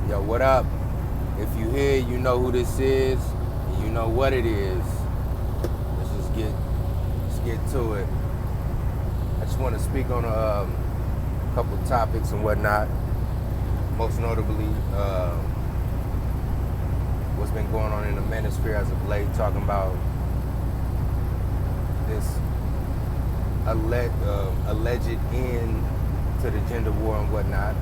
Yo, what up? If you here, you know who this is, and you know what it is. Let's get to it. I just want to speak on a couple topics and whatnot. Most notably, what's been going on in the manosphere as of late, talking about this alleged end to the gender war and whatnot.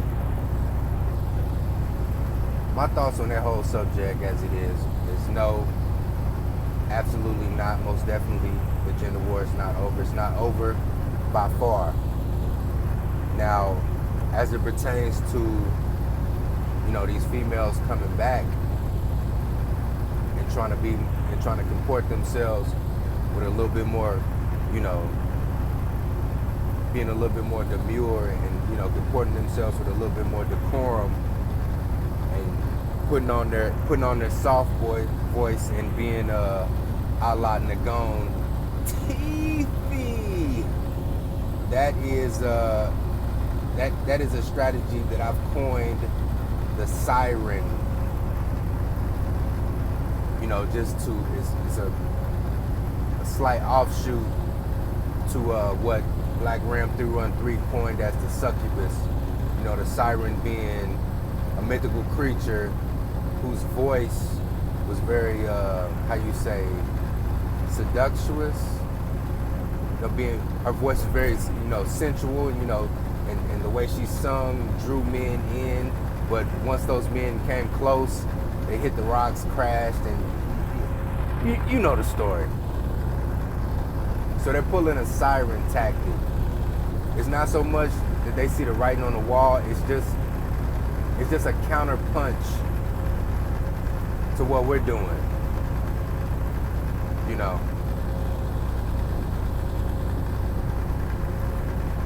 My thoughts on that whole subject as it is no, absolutely not. Most definitely, the gender war is not over. It's not over by far. Now, as it pertains to, these females coming back and trying to comport themselves with a little bit more, being a little bit more demure and, comporting themselves with a little bit more decorum and putting on their soft voice and being a la Nagone TV. That is a strategy that I've coined the siren. It's a slight offshoot to what Black Ram 313 coined as the succubus. The siren being a mythical creature whose voice was very, seductuous. Her voice was very, sensual, and the way she sung drew men in. But once those men came close, they hit the rocks, crashed, and you know the story. So they're pulling a siren tactic. It's not so much that they see the writing on the wall. It's just a counter punch to what we're doing.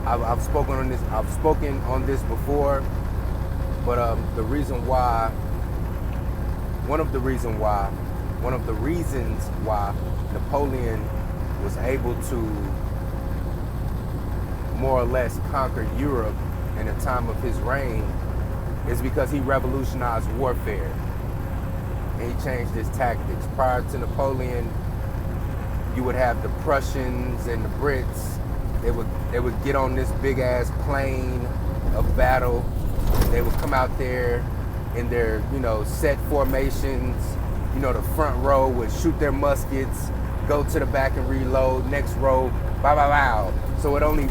I've spoken on this before, but one of the reasons why Napoleon was able to more or less conquer Europe in the time of his reign is because he revolutionized warfare and he changed his tactics. Prior to Napoleon, you would have the Prussians and the Brits. They would get on this big ass plane of battle. They would come out there in their set formations. The front row would shoot their muskets, go to the back and reload. Next row, bow bow bow. So the only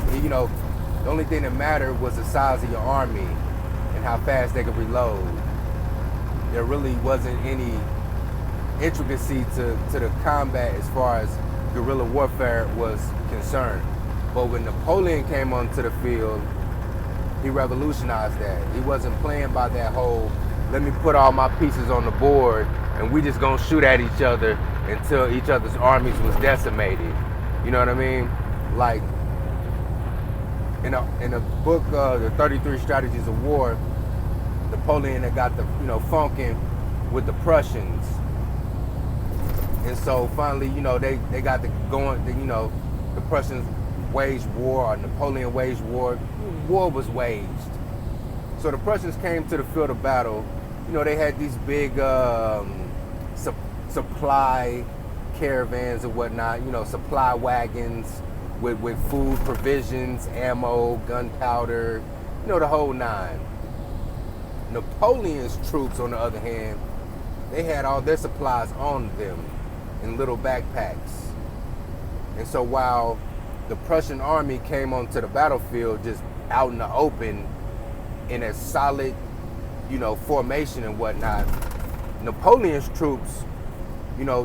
thing that mattered was the size of your army and how fast they could reload. There really wasn't any intricacy to the combat as far as guerrilla warfare was concerned. But when Napoleon came onto the field, he revolutionized that. He wasn't playing by that whole, let me put all my pieces on the board and we just gonna shoot at each other until each other's armies was decimated. You know what I mean? Like, in a book, The 33 Strategies of War, Napoleon had got the, funking with the Prussians. And so finally, they got the going, the Prussians waged war, or Napoleon waged war. War was waged. So the Prussians came to the field of battle. They had these big supply caravans and whatnot, supply wagons with food, provisions, ammo, gunpowder, the whole nine. Napoleon's troops, on the other hand, they had all their supplies on them in little backpacks. And so while the Prussian army came onto the battlefield just out in the open in a solid, formation and whatnot, Napoleon's troops,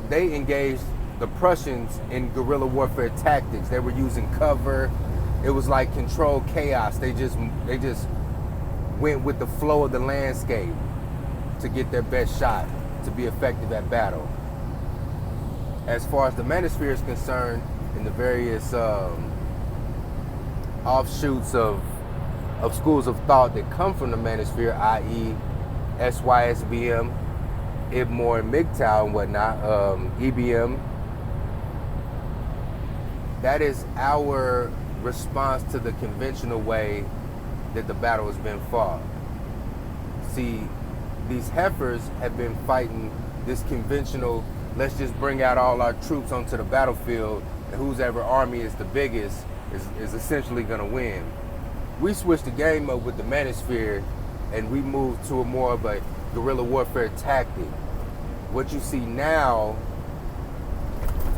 they engaged the Prussians in guerrilla warfare tactics. They were using cover. It was like controlled chaos. They just went with the flow of the landscape to get their best shot, to be effective at battle. As far as the manosphere is concerned, in the various offshoots of schools of thought that come from the manosphere, i.e. SYSBM, Ibmore and MGTOW and whatnot, EBM, that is our response to the conventional way that the battle has been fought. See, these heifers have been fighting this conventional, let's just bring out all our troops onto the battlefield, and whose ever army is the biggest is essentially going to win. We switched the game up with the Manosphere, and we moved to a more of a guerrilla warfare tactic. What you see now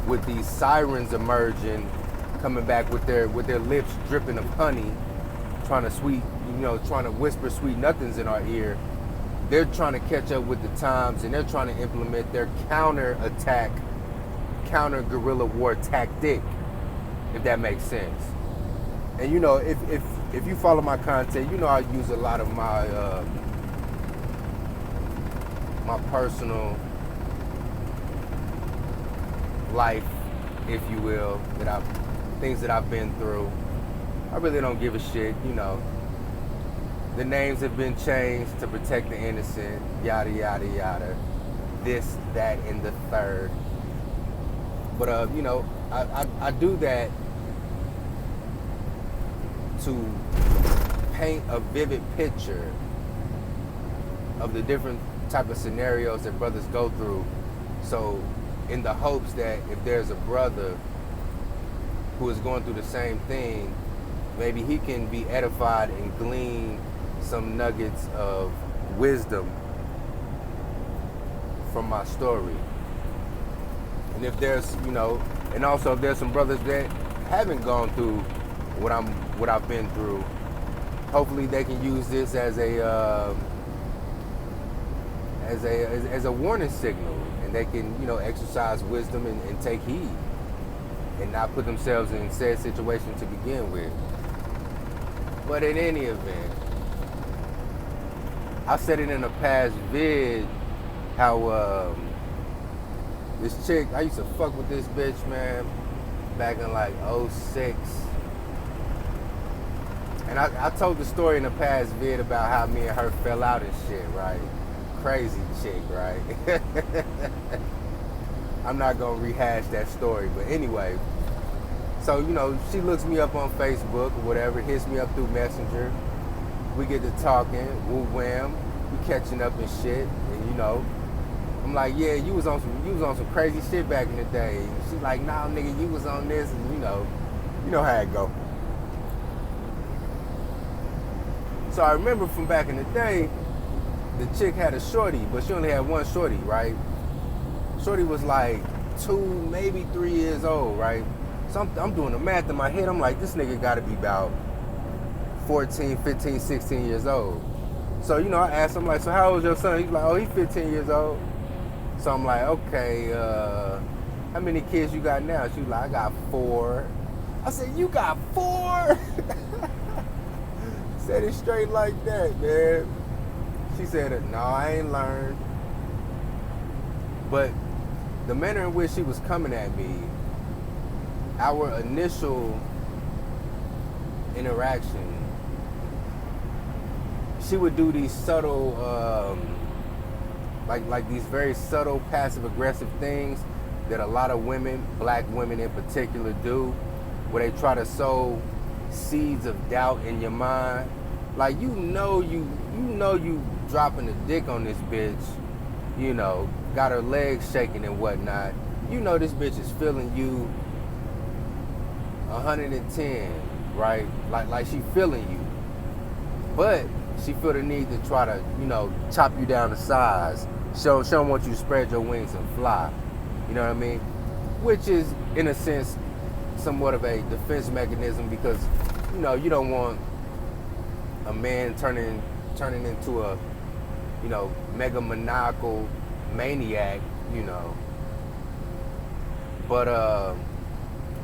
with these sirens emerging, coming back with their lips dripping of honey, trying to whisper sweet nothings in our ear. They're trying to catch up with the times, and they're trying to implement their counter-attack, counter-guerrilla war tactic, if that makes sense. And if you follow my content, I use a lot of my my personal life, if you will, things that I've been through. I really don't give a shit, The names have been changed to protect the innocent, yada, yada, yada. This, that, and the third. But, I do that to paint a vivid picture of the different type of scenarios that brothers go through. So, in the hopes that if there's a brother who is going through the same thing, maybe he can be edified and glean some nuggets of wisdom from my story. And if there's, and also if there's some brothers that haven't gone through what I've been through, hopefully they can use this as a warning signal, and they can, exercise wisdom and take heed, and not put themselves in said situation to begin with. But in any event, I said it in a past vid how this chick, I used to fuck with this bitch, man, back in like 06. And I told the story in the past vid about how me and her fell out and shit, right? Crazy chick, right? I'm not gonna rehash that story, but anyway. So, she looks me up on Facebook or whatever, hits me up through Messenger. We get to talking, woo wham, we catching up and shit, and I'm like, yeah, you was on some crazy shit back in the day. And she's like, nah, nigga, you was on this, and you know how it go. So I remember from back in the day, the chick had a shorty, but she only had one shorty, right? Shorty was like 2, maybe 3 years old, right? So I'm doing the math in my head. I'm like, this nigga gotta be about 14, 15, 16 years old. So, I asked him, like, so how old is your son? He's like, oh, he's 15 years old. So I'm like, okay, how many kids you got now? She was like, I got 4. I said, you got 4? Said it straight like that, man. She said, no, I ain't learned. But the manner in which she was coming at me, our initial interaction, she would do these subtle, like these very subtle passive-aggressive things that a lot of women, black women in particular, do, where they try to sow seeds of doubt in your mind. Like, you dropping a dick on this bitch, got her legs shaking and whatnot. This bitch is feeling you 110, right? Like she feeling you. But she feel the need to try to, chop you down to size. She don't want you to spread your wings and fly. You know what I mean? Which is, in a sense, somewhat of a defense mechanism, because, you don't want a man turning into a, mega maniacal maniac, But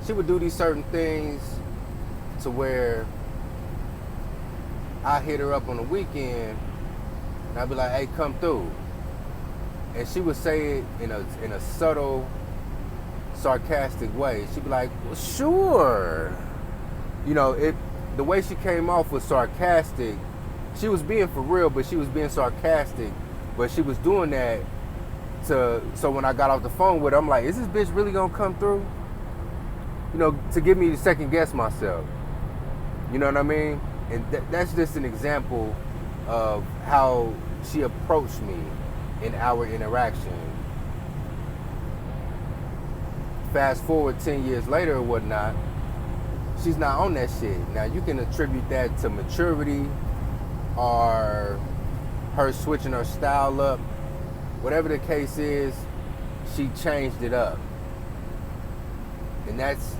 she would do these certain things to where I hit her up on the weekend and I'd be like, hey, come through. And she would say it in a subtle, sarcastic way. She'd be like, well, sure. The way she came off was sarcastic. She was being for real, but she was being sarcastic. But she was doing that so when I got off the phone with her, I'm like, is this bitch really gonna come through? To get me to second guess myself. You know what I mean? And that's just an example of how she approached me in our interaction. Fast forward 10 years later or whatnot, she's not on that shit. Now you can attribute that to maturity or her switching her style up. Whatever the case is, she changed it up. And that's,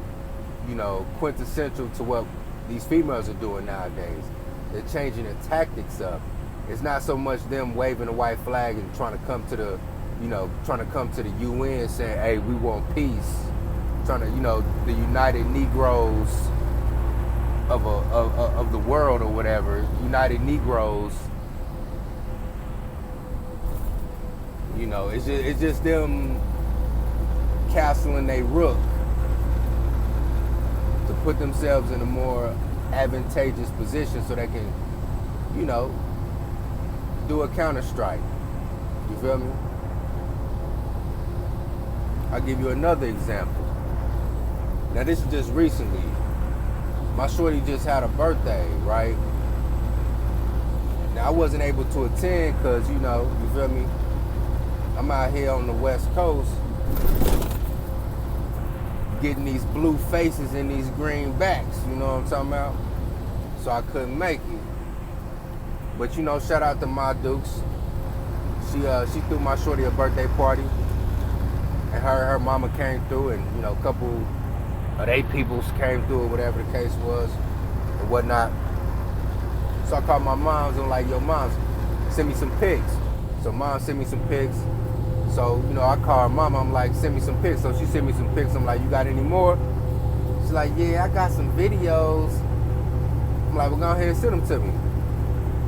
quintessential to what these females are doing nowadays. They're changing their tactics up. It's not so much them waving a white flag and trying to come to the UN saying, hey, we want peace. Trying to, the United Negroes of the world or whatever, United Negroes, it's just them castling they rook to put themselves in a more advantageous position so they can, do a counter strike. You feel me? I'll give you another example. Now this is just recently. My shorty just had a birthday, right? Now I wasn't able to attend because, you feel me? I'm out here on the West Coast getting these blue faces and these green backs, you know what I'm talking about? So I couldn't make it. But shout out to my Dukes. She threw my shorty a birthday party. And her mama came through and, a couple of they peoples came through or whatever the case was and whatnot. So I called my moms and like, yo, moms, send me some pics. So mom sent me some pics. So, I called her mama, I'm like, send me some pics. So she sent me some pics. I'm like, you got any more? She's like, yeah, I got some videos. I'm like, well, go ahead and send them to me.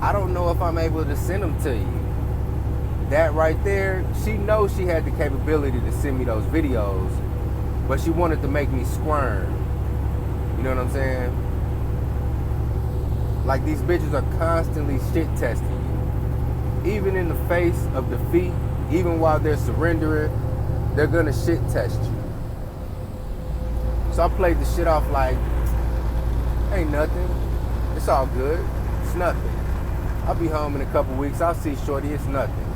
I don't know if I'm able to send them to you. That right there, she knows she had the capability to send me those videos, but she wanted to make me squirm. You know what I'm saying? Like, these bitches are constantly shit testing you. Even in the face of defeat, even while they're surrendering, they're gonna shit test you. So I played the shit off like, ain't nothing. It's all good. It's nothing. I'll be home in a couple weeks. I'll see shorty. It's nothing.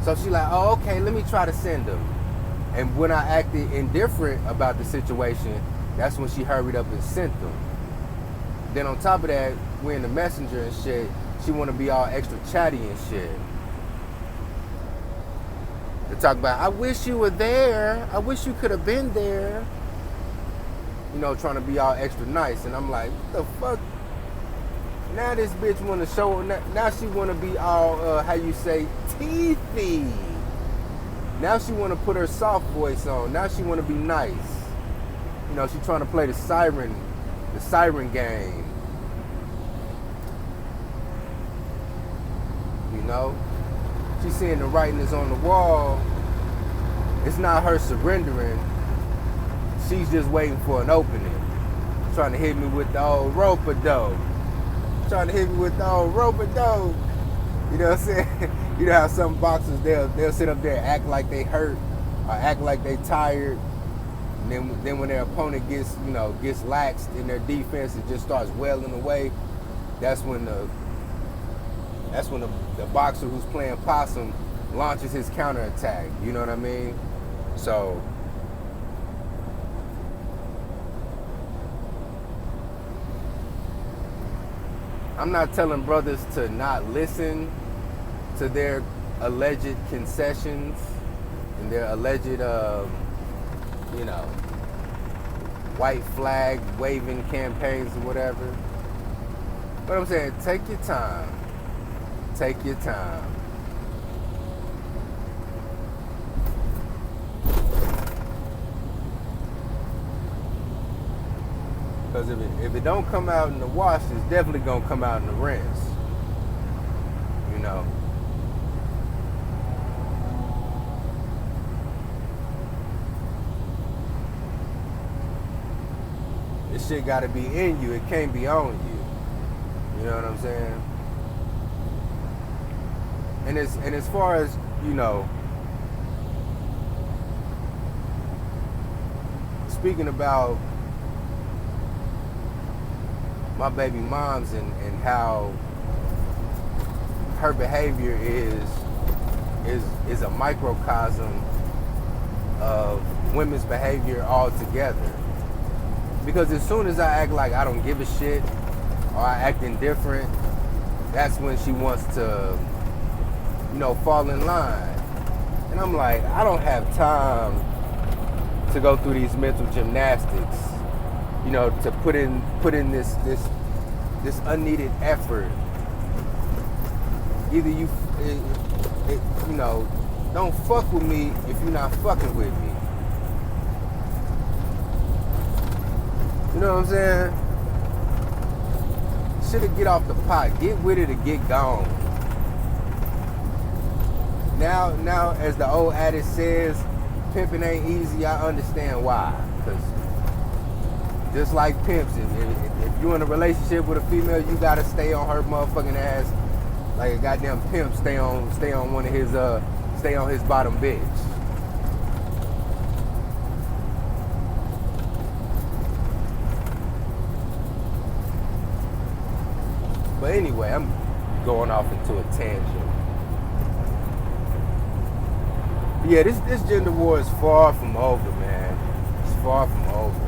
So she like, oh, okay, let me try to send them. And when I acted indifferent about the situation, that's when she hurried up and sent them. Then on top of that, we're in the messenger and shit. She want to be all extra chatty and shit. They talk about, I wish you were there. I wish you could have been there. Trying to be all extra nice. And I'm like, what the fuck? Now this bitch want to show, now she want to be all, teethy. Now she want to put her soft voice on. Now she want to be nice. She trying to play the siren game. She's seeing the writing is on the wall. It's not her surrendering. She's just waiting for an opening. Trying to hit me with the old rope-a-dope. Trying to hit me with the old rope-a-dope. You know what I'm saying? You know how some boxers, they'll sit up there and act like they hurt or act like they tired. And then when their opponent gets laxed in their defense and just starts wailing away, that's when the boxer who's playing possum launches his counterattack. You know what I mean? So I'm not telling brothers to not listen to their alleged concessions and their alleged, white flag waving campaigns or whatever. But I'm saying, take your time. Take your time. Because if it don't come out in the wash, it's definitely going to come out in the rinse. This shit got to be in you. It can't be on you. You know what I'm saying? And as far as, speaking about my baby moms and how her behavior is a microcosm of women's behavior altogether. Because as soon as I act like I don't give a shit or I act indifferent, that's when she wants to, fall in line. And I'm like, I don't have time to go through these mental gymnastics, to put in this unneeded effort. Either don't fuck with me if you're not fucking with me. You know what I'm saying? Shit'll get off the pot. Get with it or get gone. Now, as the old adage says, pimping ain't easy. I understand why. Because just like pimps, if you're in a relationship with a female, you gotta stay on her motherfucking ass like a goddamn pimp. Stay on his bottom bitch. But anyway, I'm going off into a tangent. Yeah, this gender war is far from over, man. It's far from over.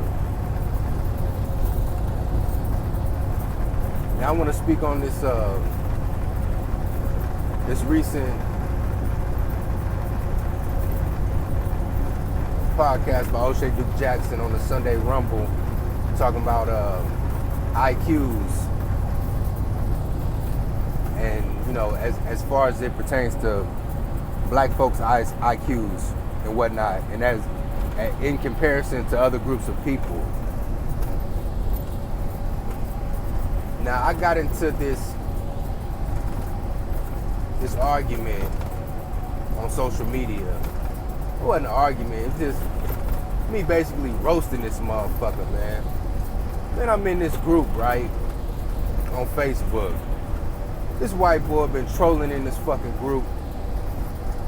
Now I want to speak on this recent podcast by O'Shea Duke Jackson on the Sunday Rumble, talking about IQs. And, as far as it pertains to black folks' IQs and whatnot, and that is in comparison to other groups of people. Now, I got into this argument on social media. It wasn't an argument, it was just me basically roasting this motherfucker, man. Then I'm in this group, right, on Facebook. This white boy been trolling in this fucking group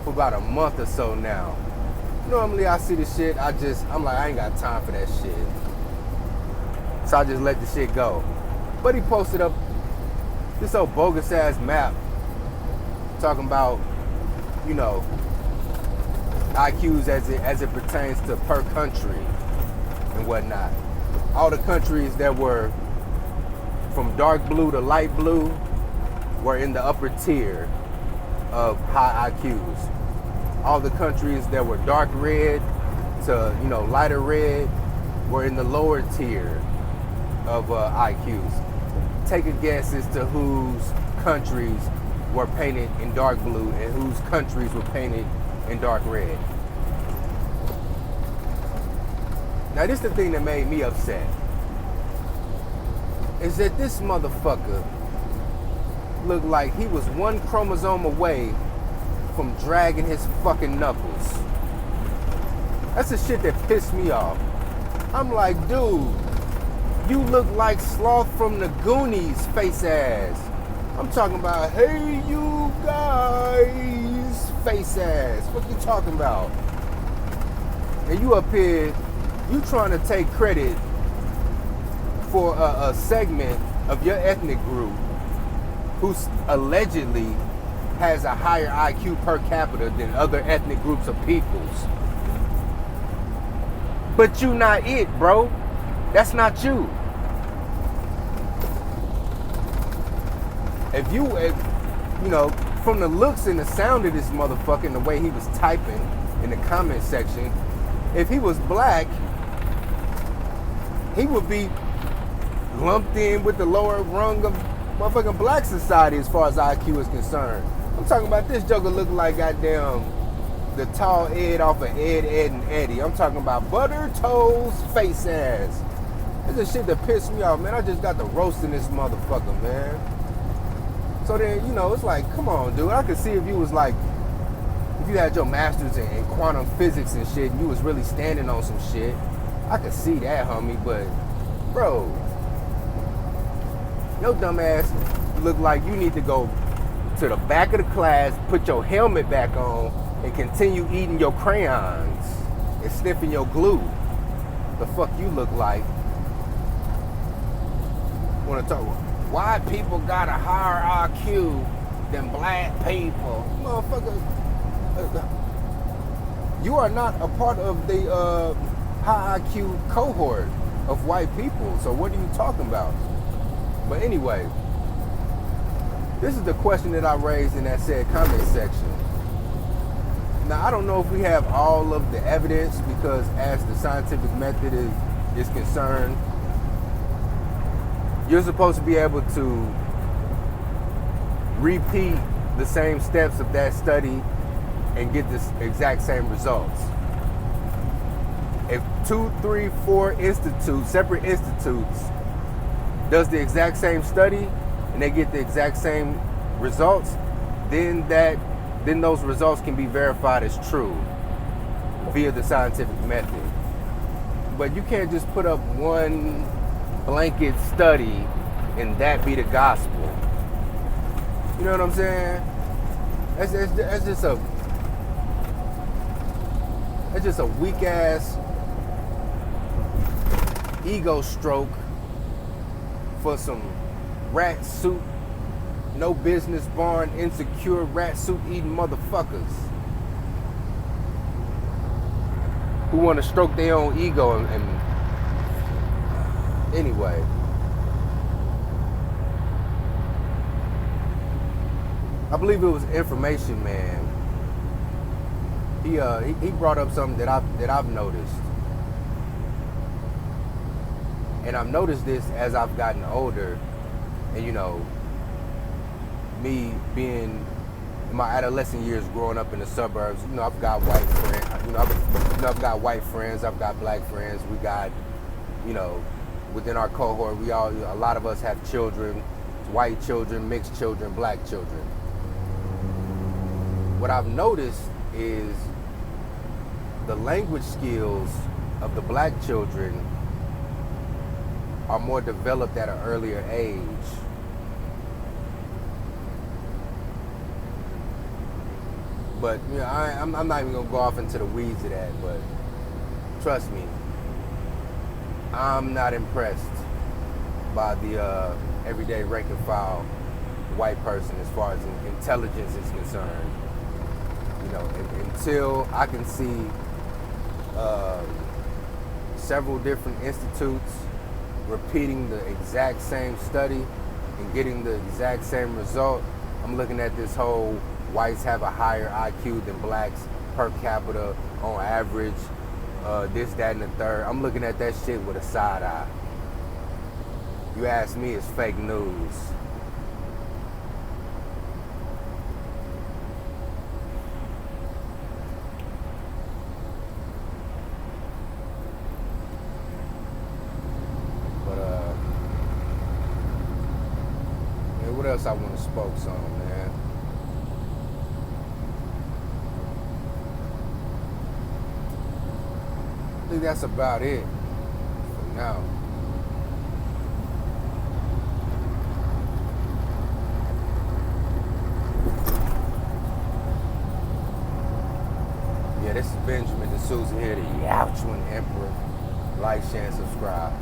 for about a month or so now. Normally I see the shit, I'm like, I ain't got time for that shit. So I just let the shit go. But he posted up this old bogus ass map talking about, IQs as it pertains to per country and whatnot. All the countries that were from dark blue to light blue were in the upper tier of high IQs. All the countries that were dark red to, lighter red were in the lower tier of IQs. Take a guess as to whose countries were painted in dark blue and whose countries were painted in dark red. Now this is the thing that made me upset. Is that this motherfucker looked like he was one chromosome away from dragging his fucking knuckles. That's the shit that pissed me off. I'm like, dude, you look like Sloth from the Goonies, face ass. I'm talking about, hey you guys, face ass. What you talking about? And you up here, you trying to take credit for a segment of your ethnic group who allegedly has a higher IQ per capita than other ethnic groups of peoples. But you not it, bro. That's not you. If from the looks and the sound of this motherfucker and the way he was typing in the comment section, if he was black, he would be lumped in with the lower rung of motherfucking black society as far as IQ is concerned. I'm talking about this joker look like goddamn the tall Ed off of Ed, Ed, and Eddie. I'm talking about butter toast face ass. This is shit that pissed me off, man. I just got the roasting this motherfucker, man. So then, it's like, come on, dude. I could see if you was like, if you had your master's in quantum physics and shit, and you was really standing on some shit, I could see that, homie. But, bro, your dumb ass look like you need to go to the back of the class, put your helmet back on, and continue eating your crayons and sniffing your glue. The fuck you look like. Want to talk? Why people got a higher IQ them black people. Motherfucker, you are not a part of the high IQ cohort of white people. So what are you talking about? But anyway, this is the question that I raised in that said comment section. Now, I don't know if we have all of the evidence because as the scientific method is concerned, you're supposed to be able to repeat the same steps of that study and get this exact same results. If 2, 3, 4 institutes, separate institutes, does the exact same study and they get the exact same results, then those results can be verified as true via the scientific method. But you can't just put up one blanket study and that be the gospel. You know what I'm saying? That's just a weak ass ego stroke for some rat suit, no business born, insecure rat suit eating motherfuckers who want to stroke their own ego and anyway. I believe it was Information Man. He brought up something that I've noticed. And I've noticed this as I've gotten older, and me being in my adolescent years, growing up in the suburbs. I've got white friends. I've got white friends. I've got black friends. We got, within our cohort, a lot of us have children, white children, mixed children, black children. What I've noticed is the language skills of the black children are more developed at an earlier age. But I'm not even gonna go off into the weeds of that. But trust me, I'm not impressed by the everyday rank and file white person as far as intelligence is concerned. Until I can see several different institutes repeating the exact same study and getting the exact same result, I'm looking at this whole whites have a higher IQ than blacks per capita on average, this, that, and the third. I'm looking at that shit with a side eye. You ask me, it's fake news. What else I want to spoke on, man? I think that's about it for now. Yeah, this is Benjamin D'Souza here, the Yauchuan Emperor. Like, share, and subscribe.